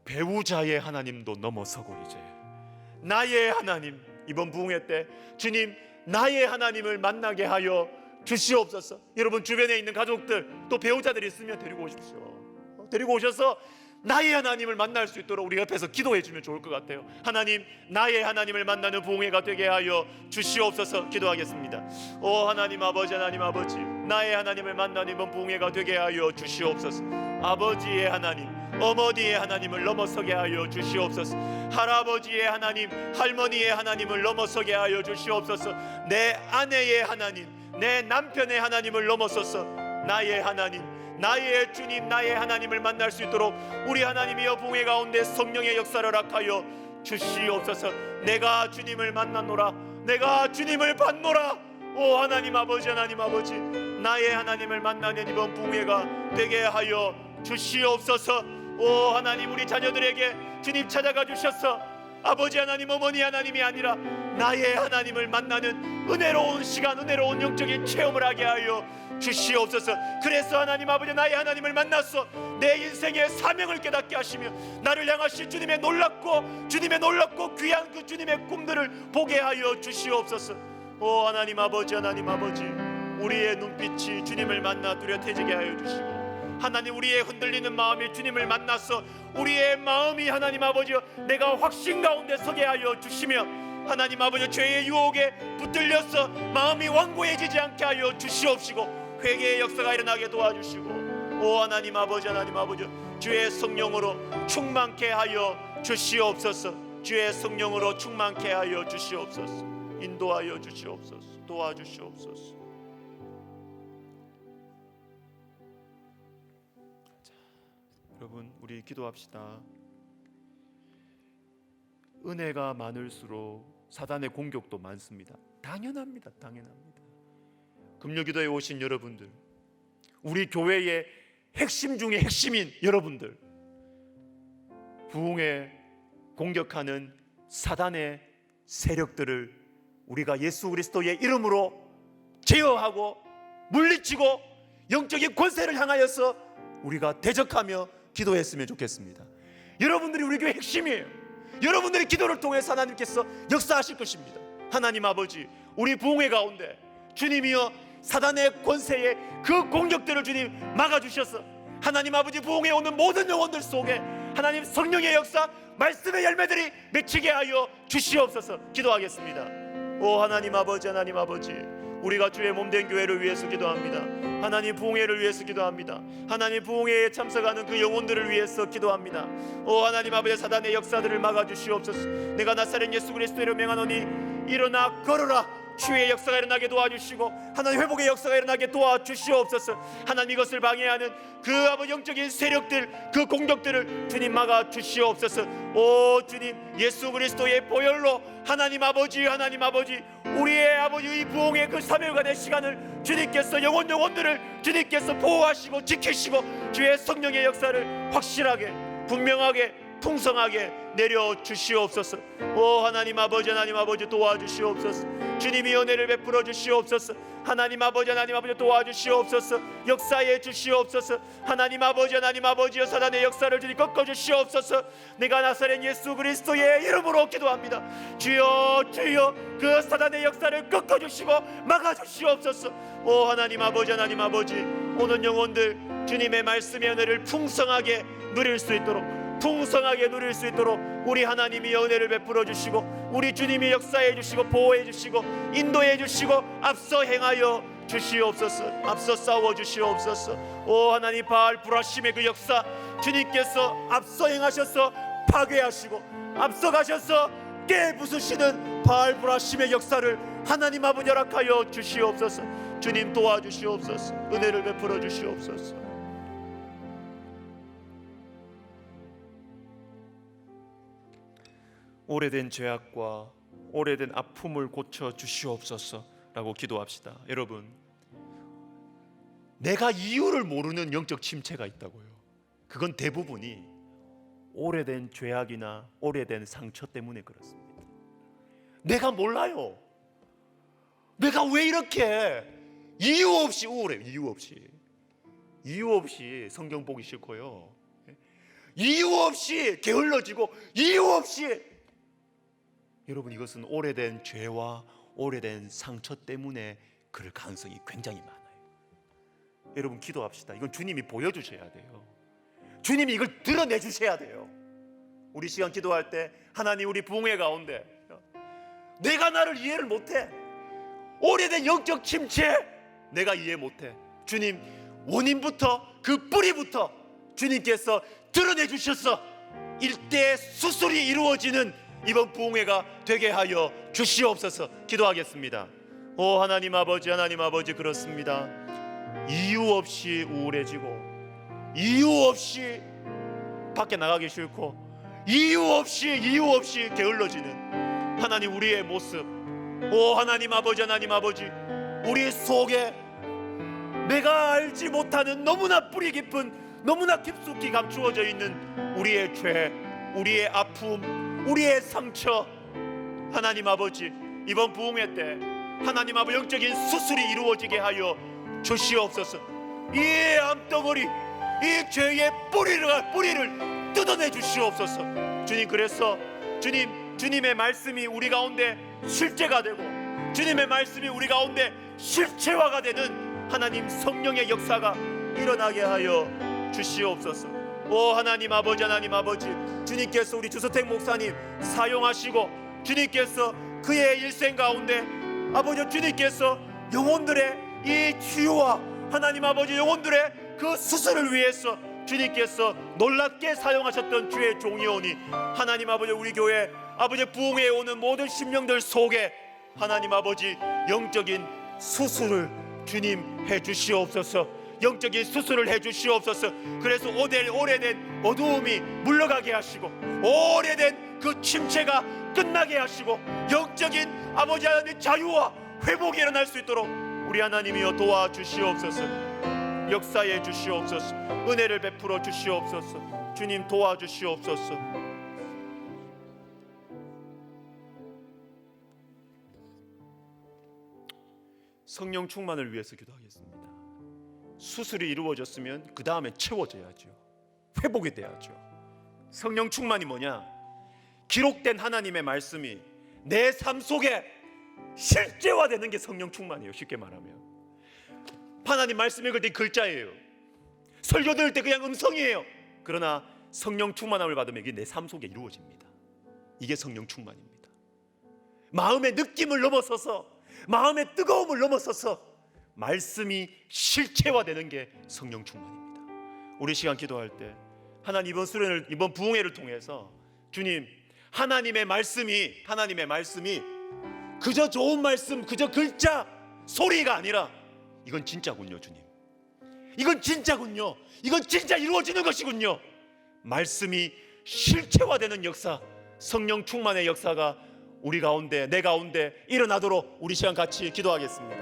배우자의 하나님도 넘어서고 이제 나의 하나님, 이번 부흥회 때 주님 나의 하나님을 만나게 하여 주시옵소서. 여러분, 주변에 있는 가족들 또 배우자들이 있으면 데리고 오십시오. 데리고 오셔서 나의 하나님을 만날 수 있도록 우리 옆에서 기도해 주면 좋을 것 같아요. 하나님, 나의 하나님을 만나는 부흥회가 되게 하여 주시옵소서. 기도하겠습니다. 오 하나님 아버지, 나의 하나님을 만나는 이번 부흥회가 되게 하여 주시옵소서. 아버지의 하나님, 어머니의 하나님을 넘어서게 하여 주시옵소서. 할아버지의 하나님, 할머니의 하나님을 넘어서게 하여 주시옵소서. 내 아내의 하나님, 내 남편의 하나님을 넘어서서 나의 하나님, 나의 주님, 나의 하나님을 만날 수 있도록 우리 하나님이여 부흥회 가운데 성령의 역사를 허락하여 주시옵소서. 내가 주님을 만났노라, 내가 주님을 봤노라. 오 하나님 아버지, 나의 하나님을 만나는 이번 부흥회가 되게 하여 주시옵소서. 오 하나님, 우리 자녀들에게 주님 찾아가 주셔서 아버지 하나님, 어머니 하나님이 아니라 나의 하나님을 만나는 은혜로운 시간, 은혜로운 영적인 체험을 하게 하여 주시옵소서. 그래서 하나님 아버지, 나의 하나님을 만나서 내 인생의 사명을 깨닫게 하시며 나를 향하신 주님의 놀랍고 귀한 그 주님의 꿈들을 보게 하여 주시옵소서. 오 하나님 아버지, 우리의 눈빛이 주님을 만나 뚜렷해지게 하여 주시고, 하나님, 우리의 흔들리는 마음이 주님을 만나서 우리의 마음이 하나님 아버지 내가 확신 가운데 서게 하여 주시며, 하나님 아버지 죄의 유혹에 붙들려서 마음이 완고해지지 않게 하여 주시옵시고 회개의 역사가 일어나게 도와주시고, 오 하나님 아버지, 주의 성령으로 충만케 하여 주시옵소서. 주의 성령으로 충만케 하여 주시옵소서. 인도하여 주시옵소서. 도와주시옵소서. 여러분, 우리 기도합시다. 은혜가 많을수록 사단의 공격도 많습니다. 당연합니다. 금요기도에 오신 여러분들, 우리 교회의 핵심 중에 핵심인 여러분들, 부흥에 공격하는 사단의 세력들을 우리가 예수 그리스도의 이름으로 제어하고 물리치고 영적인 권세를 향하여서 우리가 대적하며 기도했으면 좋겠습니다. 여러분들이 우리 교회 핵심이에요. 여러분들의 기도를 통해서 하나님께서 역사하실 것입니다. 하나님 아버지, 우리 부흥회 가운데 주님이여 사단의 권세의 그 공격들을 주님 막아주셔서 하나님 아버지 부흥회에 오는 모든 영혼들 속에 하나님 성령의 역사, 말씀의 열매들이 맺히게 하여 주시옵소서. 기도하겠습니다. 오 하나님 아버지, 하나님 아버지, 우리가 주의 몸된 교회를 위해서 기도합니다. 하나님 부흥회를 위해서 기도합니다. 하나님 부흥회에 참석하는 그 영혼들을 위해서 기도합니다. 오 하나님 아버지, 사단의 역사들을 막아주시옵소서. 내가 나사렛 예수 그리스도로 명하노니 일어나 걸어라. 주의 역사가 일어나게 도와주시고 하나님 회복의 역사가 일어나게 도와주시옵소서. 하나님 이것을 방해하는 그 아버지 영적인 세력들, 그 공격들을 주님 막아주시옵소서. 오 주님, 예수 그리스도의 보혈로 하나님 아버지, 하나님 아버지, 우리의 아버지 이 부흥의 그 3일간의 시간을 주님께서 영혼들을 주님께서 보호하시고 지키시고 주의 성령의 역사를 확실하게 분명하게 풍성하게 내려주시옵소서. 오 하나님 아버지, 하나님 아버지 도와주시옵소서. 주님이 은혜를 베풀어 주시옵소서. 하나님 아버지, 하나님 아버지 도와주시옵소서. 역사해 주시옵소서. 하나님 아버지, 하나님 아버지여 사단의 역사를 주님 꺾어 주시옵소서. 내가 나사렛 예수 그리스도의 이름으로 기도합니다. 주여 주여 그 사단의 역사를 꺾어 주시고 막아 주시옵소서. 오 하나님 아버지, 하나님 아버지, 오는 영혼들 주님의 말씀의 은혜를 풍성하게 누릴 수 있도록, 풍성하게 누릴 수 있도록 우리 하나님이 은혜를 베풀어 주시고 우리 주님이 역사해 주시고 보호해 주시고 인도해 주시고 앞서 행하여 주시옵소서. 앞서 싸워 주시옵소서. 오 하나님, 바알 브라심의 그 역사 주님께서 앞서 행하셔서 파괴하시고 앞서 가셔서 깨부수시는 바알 브라심의 역사를 하나님 아버지 허락하여 주시옵소서. 주님 도와주시옵소서. 은혜를 베풀어 주시옵소서. 오래된 죄악과 오래된 아픔을 고쳐 주시옵소서라고 기도합시다. 여러분, 내가 이유를 모르는 영적 침체가 있다고요. 그건 대부분이 오래된 죄악이나 오래된 상처 때문에 그렇습니다. 내가 몰라요. 내가 왜 이렇게 이유 없이 우울해요. 이유 없이 성경 보기 싫고요. 이유 없이 게을러지고 이유 없이, 여러분 이것은 오래된 죄와 오래된 상처 때문에 그럴 가능성이 굉장히 많아요. 여러분 기도합시다. 이건 주님이 보여주셔야 돼요. 주님이 이걸 드러내 주셔야 돼요. 우리 시간 기도할 때 하나님, 우리 부흥회 가운데 내가 나를 이해를 못해. 오래된 영적 침체 내가 이해 못해. 주님, 원인부터 그 뿌리부터 주님께서 드러내 주셔서 일대 수술이 이루어지는 이번 부흥회가 되게 하여 주시옵소서. 기도하겠습니다. 오 하나님 아버지, 하나님 아버지, 그렇습니다. 이유 없이 우울해지고 이유 없이 밖에 나가기 싫고 이유 없이 게을러지는 하나님 우리의 모습, 오 하나님 아버지, 하나님 아버지, 우리 속에 내가 알지 못하는 너무나 뿌리 깊은, 너무나 깊숙이 감추어져 있는 우리의 죄, 우리의 아픔, 우리의 상처, 하나님 아버지 이번 부흥회 때 하나님 아버지 영적인 수술이 이루어지게 하여 주시옵소서. 이 암덩어리, 이 죄의 뿌리를 뜯어내 주시옵소서. 주님, 그래서 주님의 말씀이 우리 가운데 실제가 되고 주님의 말씀이 우리 가운데 실체화가 되는 하나님 성령의 역사가 일어나게 하여 주시옵소서. 오 하나님 아버지, 하나님 아버지, 주님께서 우리 주서택 목사님 사용하시고 주님께서 그의 일생 가운데 아버지 주님께서 영혼들의 이 치유와 하나님 아버지 영혼들의 그 수술을 위해서 주님께서 놀랍게 사용하셨던 주의 종이오니 하나님 아버지 우리 교회 아버지 부흥회에 오는 모든 심령들 속에 하나님 아버지 영적인 수술을 주님 해주시옵소서. 영적인 수술을 해주시옵소서. 그래서 오래된 어두움이 물러가게 하시고 오래된 그 침체가 끝나게 하시고 영적인 아버지 하나님의 자유와 회복이 일어날 수 있도록 우리 하나님이여 도와주시옵소서. 역사해 주시옵소서. 은혜를 베풀어 주시옵소서. 주님 도와주시옵소서. 성령 충만을 위해서 기도하겠습니다. 수술이 이루어졌으면 그 다음에 채워져야죠. 회복이 돼야죠. 성령 충만이 뭐냐? 기록된 하나님의 말씀이 내 삶 속에 실제화되는 게 성령 충만이에요. 쉽게 말하면 하나님 말씀 읽을 때 글자예요. 설교 들을 때 그냥 음성이에요. 그러나 성령 충만함을 받으면 이게 내 삶 속에 이루어집니다. 이게 성령 충만입니다. 마음의 느낌을 넘어서서, 마음의 뜨거움을 넘어서서 말씀이 실체화되는 게 성령 충만입니다. 우리 시간 기도할 때 하나님 이번 부흥회를 통해서 주님, 하나님의 말씀이 그저 좋은 말씀, 그저 글자, 소리가 아니라 이건 진짜군요. 주님, 이건 진짜군요. 이건 진짜 이루어지는 것이군요. 말씀이 실체화되는 역사, 성령 충만의 역사가 우리 가운데, 내 가운데 일어나도록 우리 시간 같이 기도하겠습니다.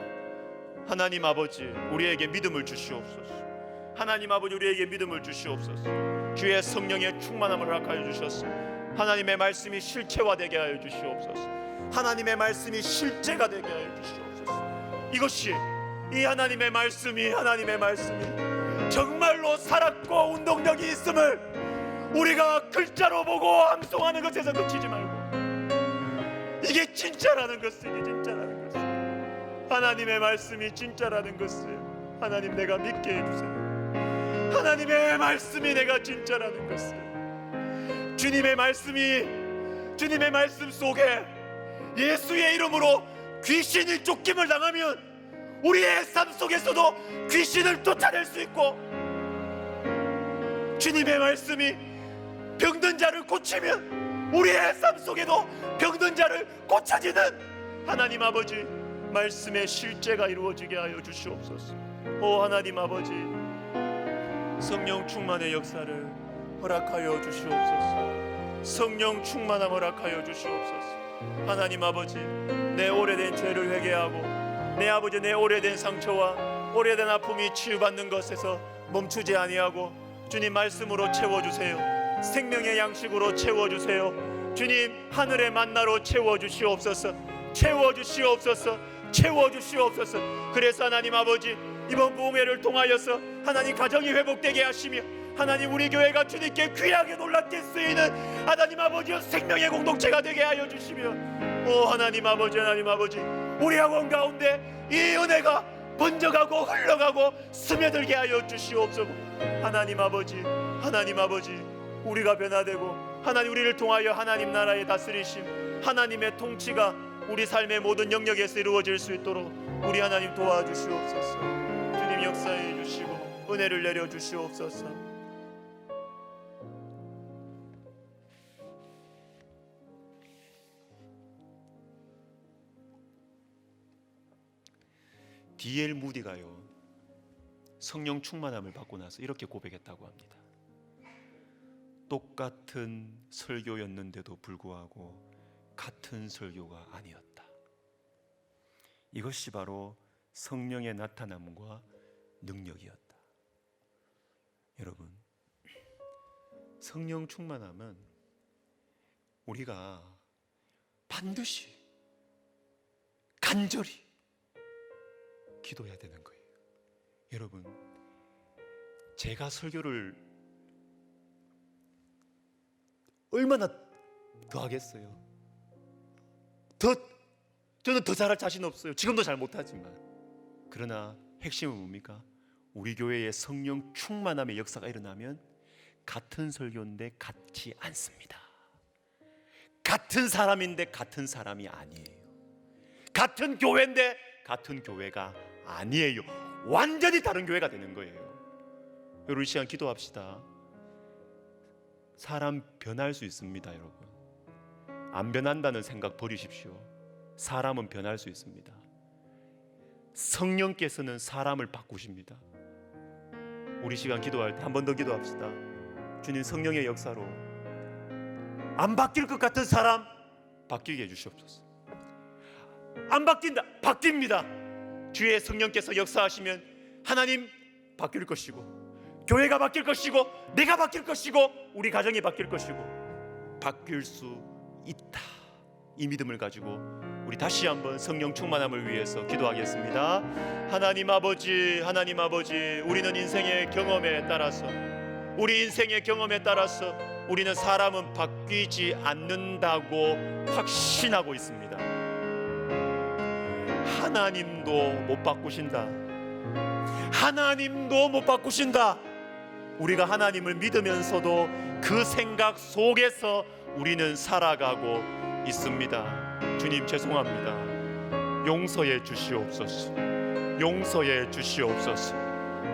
하나님 아버지, 우리에게 믿음을 주시옵소서. 하나님 아버지, 우리에게 믿음을 주시옵소서. 주의 성령의 충만함을 허락하여 주셔서 하나님의 말씀이 실체화되게 하여 주시옵소서. 하나님의 말씀이 실제가 되게 하여 주시옵소서. 이것이, 이 하나님의 말씀이 정말로 살았고 운동력이 있음을 우리가 글자로 보고 암송하는 것에서 그치지 말고, 이게 진짜라는 것을, 하나님의 말씀이 진짜라는 것을 하나님 내가 믿게 해주세요. 하나님의 말씀이 내가 진짜라는 것을, 주님의 말씀 속에 예수의 이름으로 귀신이 쫓김을 당하면 우리의 삶 속에서도 귀신을 쫓아낼 수 있고, 주님의 말씀이 병든 자를 고치면 우리의 삶 속에도 병든 자를 고쳐지는 하나님 아버지 말씀의 실제가 이루어지게 하여 주시옵소서. 오 하나님 아버지, 성령 충만의 역사를 허락하여 주시옵소서. 성령 충만함 허락하여 주시옵소서. 하나님 아버지, 내 오래된 죄를 회개하고 내 오래된 상처와 오래된 아픔이 치유받는 것에서 멈추지 아니하고 주님 말씀으로 채워주세요. 생명의 양식으로 채워주세요. 주님, 하늘의 만나로 채워주시옵소서. 채워주시옵소서. 그래서 하나님 아버지, 이번 부흥회를 통하여서 하나님 가정이 회복되게 하시며 하나님 우리 교회가 주님께 귀하게 놀랍게 쓰이는 하나님 아버지의 생명의 공동체가 되게 하여 주시며, 오 하나님 아버지, 우리 학원 가운데 이 은혜가 번져가고 흘러가고 스며들게 하여 주시옵소서. 하나님 아버지, 우리가 변화되고 하나님 우리를 통하여 하나님 나라의 다스리심, 하나님의 통치가 우리 삶의 모든 영역에서 이루어질 수 있도록 우리 하나님 도와주시옵소서. 주님 역사해 주시고 은혜를 내려 주시옵소서. D.L. 무디가요, 성령 충만함을 받고 나서 이렇게 고백했다고 합니다. 똑같은 설교였는데도 불구하고 같은 설교가 아니었다. 이것이 바로 성령의 나타남과 능력이었다. 여러분, 성령 충만함은 우리가 반드시 간절히 기도해야 되는 거예요. 여러분, 제가 설교를 얼마나 더 하겠어요? 저는 더 잘할 자신 없어요. 지금도 잘 못하지만. 그러나 핵심은 뭡니까? 우리 교회에 성령 충만함의 역사가 일어나면 같은 설교인데 같지 않습니다. 같은 사람인데 같은 사람이 아니에요. 같은 교회인데 같은 교회가 아니에요. 완전히 다른 교회가 되는 거예요. 여러분, 이 시간 기도합시다. 사람 변할 수 있습니다. 여러분, 안 변한다는 생각 버리십시오. 사람은 변할 수 있습니다. 성령께서는 사람을 바꾸십니다. 우리 시간 기도할 때 한 번 더 기도합시다. 주님, 성령의 역사로 안 바뀔 것 같은 사람 바뀌게 해주시옵소서. 안 바뀐다, 바뀝니다. 주의 성령께서 역사하시면 하나님 바뀔 것이고, 교회가 바뀔 것이고, 내가 바뀔 것이고, 우리 가정이 바뀔 것이고, 바뀔 수 있다. 이 믿음을 가지고 우리 다시 한번 성령 충만함을 위해서 기도하겠습니다. 하나님 아버지, 하나님 아버지, 우리는 인생의 경험에 따라서, 우리 인생의 경험에 따라서 우리는 사람은 바뀌지 않는다고 확신하고 있습니다. 하나님도 못 바꾸신다. 하나님도 못 바꾸신다. 우리가 하나님을 믿으면서도 그 생각 속에서 우리는 살아가고 있습니다. 주님 죄송합니다. 용서해 주시옵소서. 용서해 주시옵소서.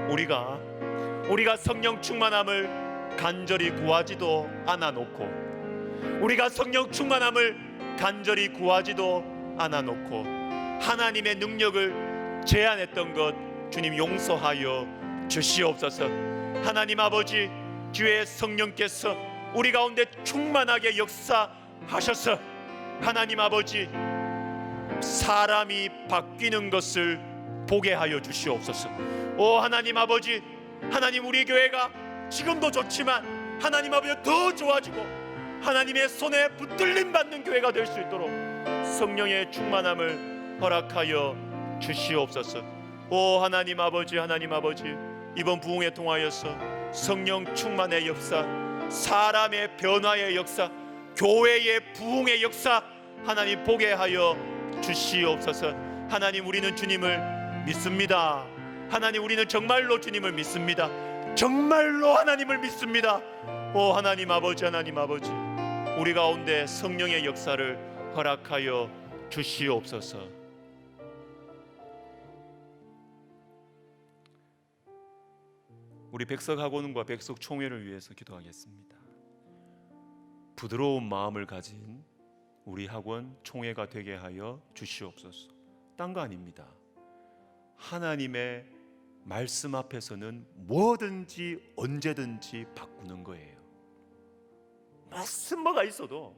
우리가 성령 충만함을 간절히 구하지도 않아 놓고, 우리가 성령 충만함을 간절히 구하지도 않아 놓고 하나님의 능력을 제한했던 것 주님 용서하여 주시옵소서. 하나님 아버지, 주의 성령께서 우리 가운데 충만하게 역사하셔서 하나님 아버지 사람이 바뀌는 것을 보게 하여 주시옵소서. 오 하나님 아버지, 하나님 우리 교회가 지금도 좋지만 하나님 아버지 더 좋아지고 하나님의 손에 붙들림 받는 교회가 될 수 있도록 성령의 충만함을 허락하여 주시옵소서. 오 하나님 아버지, 하나님 아버지, 이번 부흥에 통하여서 성령 충만의 역사, 사람의 변화의 역사, 교회의 부흥의 역사 하나님 보게 하여 주시옵소서. 하나님 우리는 주님을 믿습니다. 하나님 우리는 정말로 주님을 믿습니다. 정말로 하나님을 믿습니다. 오 하나님 아버지, 하나님 아버지, 우리 가운데 성령의 역사를 허락하여 주시옵소서. 우리 백석학원과 백석총회를 위해서 기도하겠습니다. 부드러운 마음을 가진 우리 학원 총회가 되게 하여 주시옵소서. 딴 거 아닙니다. 하나님의 말씀 앞에서는 뭐든지 언제든지 바꾸는 거예요. 무슨 뭐가 있어도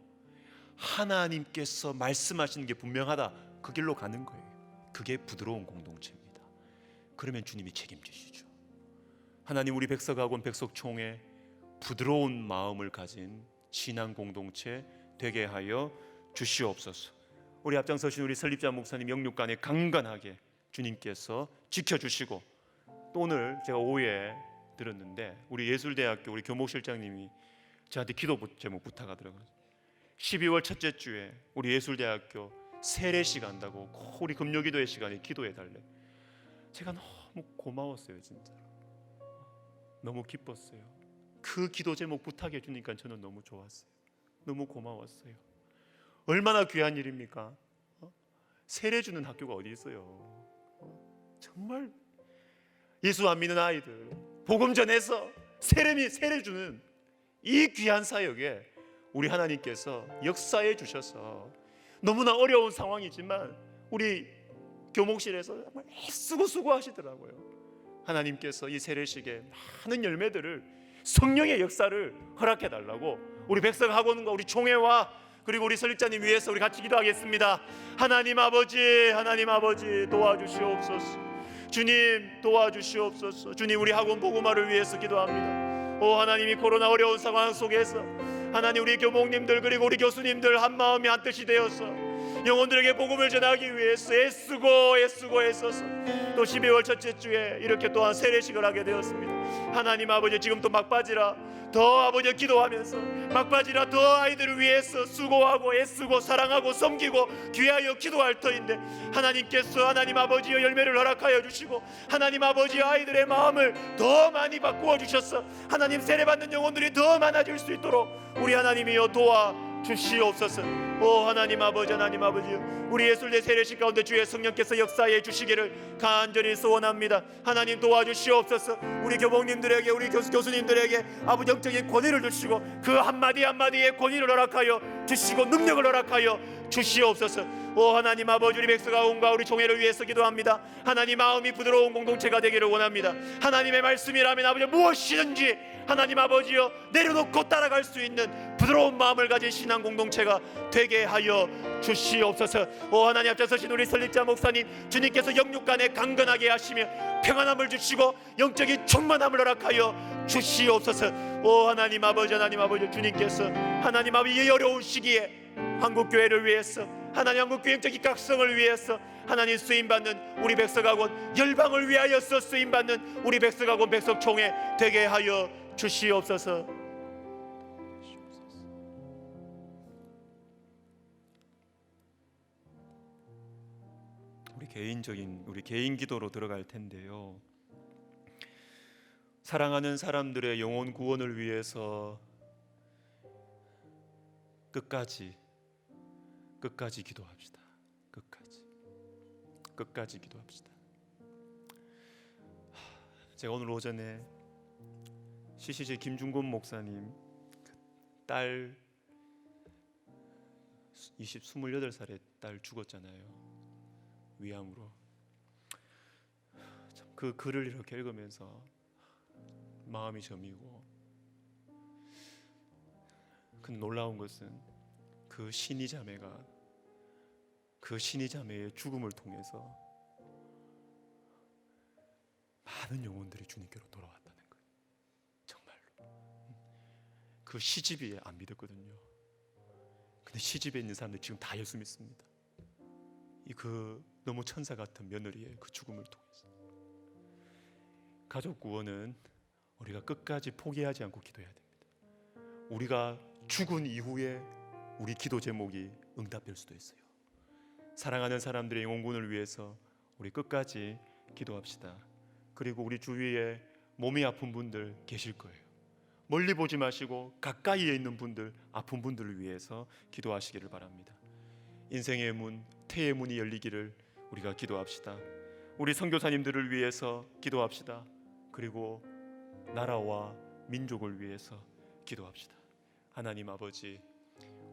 하나님께서 말씀하시는 게 분명하다, 그 길로 가는 거예요. 그게 부드러운 공동체입니다. 그러면 주님이 책임지시죠. 하나님 우리 백석학원 백석총회 부드러운 마음을 가진 신앙 공동체 되게 하여 주시옵소서. 우리 앞장서신 우리 설립자 목사님 영육간에 강건하게 주님께서 지켜주시고, 또 오늘 제가 오후에 들었는데 우리 예술대학교 우리 교목실장님이 저한테 기도 제목 부탁하더라고요. 12월 첫째 주에 우리 예술대학교 세례식 한다고 꼭 우리 금요기도회 시간에 기도해 달래. 제가 너무 고마웠어요. 진짜로 너무 기뻤어요. 그 기도 제목 부탁해 주니까 저는 너무 좋았어요. 너무 고마웠어요. 얼마나 귀한 일입니까? 세례 주는 학교가 어디 있어요? 정말 예수 안 믿는 아이들 복음 전해서 세례 주는 이 귀한 사역에 우리 하나님께서 역사해 주셔서 너무나 어려운 상황이지만 우리 교목실에서 정말 애쓰고 수고하시더라고요. 하나님께서 이 세례식에 많은 열매들을, 성령의 역사를 허락해 달라고 우리 백성학원과 우리 총회와 그리고 우리 설립자님 위해서 우리 같이 기도하겠습니다. 하나님 아버지, 하나님 아버지 도와주시옵소서. 주님 도와주시옵소서. 주님 우리 학원 복음화를 위해서 기도합니다. 오 하나님이 코로나 어려운 상황 속에서 하나님 우리 교목님들 그리고 우리 교수님들 한 마음이 한 뜻이 되어서 영혼들에게 복음을 전하기 위해서 애쓰고 애써서 또 12월 첫째 주에 이렇게 또한 세례식을 하게 되었습니다. 하나님 아버지 지금 또 막바지라 더 아버지 기도하면서 막바지라 더 아이들을 위해서 수고하고 애쓰고 사랑하고 섬기고 귀하여 기도할 터인데 하나님께서 하나님 아버지의 열매를 허락하여 주시고 하나님 아버지 아이들의 마음을 더 많이 바꾸어 주셔서 하나님 세례받는 영혼들이 더 많아질 수 있도록 우리 하나님이여 도와주시옵소서. 오 하나님 아버지, 하나님 아버지, 우리 예술대 세례식 가운데 주의 성령께서 역사해 주시기를 간절히 소원합니다. 하나님 도와주시옵소서. 우리 교목님들에게 우리 교수님들에게 아버지 영적인 권위를 주시고 그 한마디 한마디에 권위를 허락하여 주시고 능력을 허락하여 주시옵소서. 오 하나님 아버지, 우리 백성가운과 우리 총회를 위해서 기도합니다. 하나님 마음이 부드러운 공동체가 되기를 원합니다. 하나님의 말씀이라면 아버지 무엇이든지 하나님 아버지여 내려놓고 따라갈 수 있는 부드러운 마음을 가진 신앙 공동체가 되게 하여 주시옵소서. 오 하나님 앞장서신 우리 설립자 목사님 주님께서 영육간에 강건하게 하시며 평안함을 주시고 영적인 충만함을 허락하여 주시옵소서. 오 하나님 아버지, 하나님 아버지, 주님께서 하나님 아버지 이 어려운 시기에 한국교회를 위해서, 하나님 한국교회 영적인 각성을 위해서 하나님 쓰임받는 우리 백석학원, 열방을 위하여서 쓰임받는 우리 백석학원 백석총회 되게 하여 주시옵소서. 우리 개인 기도로 들어갈 텐데요. 사랑하는 사람들의 영혼 구원을 위해서 끝까지 기도합시다. 끝까지 기도합시다. 제가 오늘 오전에 CCJ 김중곤 목사님 딸 28살의 딸 죽었잖아요. 위암으로. 참 그 글을 이렇게 읽으면서 마음이 저미고, 그 놀라운 것은 그 신이 자매가 그 신이 자매의 죽음을 통해서 많은 영혼들이 주님께로 돌아왔다는 거예요. 정말로. 그 시집이 안 믿었거든요. 근데 시집에 있는 사람들 지금 다 예수 믿습니다. 그 너무 천사 같은 며느리의 그 죽음을 통해서. 가족 구원은 우리가 끝까지 포기하지 않고 기도해야 됩니다. 우리가 죽은 이후에 우리 기도 제목이 응답될 수도 있어요. 사랑하는 사람들의 영혼구원을 위해서 우리 끝까지 기도합시다. 그리고 우리 주위에 몸이 아픈 분들 계실 거예요. 멀리 보지 마시고 가까이에 있는 분들, 아픈 분들을 위해서 기도하시기를 바랍니다. 인생의 문, 태의 문이 열리기를 우리가 기도합시다. 우리 선교사님들을 위해서 기도합시다. 그리고 나라와 민족을 위해서 기도합시다. 하나님 아버지,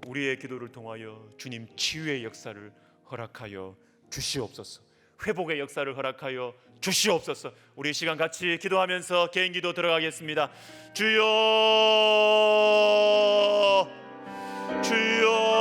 우리의 기도를 통하여 주님 치유의 역사를 허락하여 주시옵소서. 회복의 역사를 허락하여 주시옵소서. 우리 이 시간 같이 기도하면서 개인 기도 들어가겠습니다. 주여, 주여.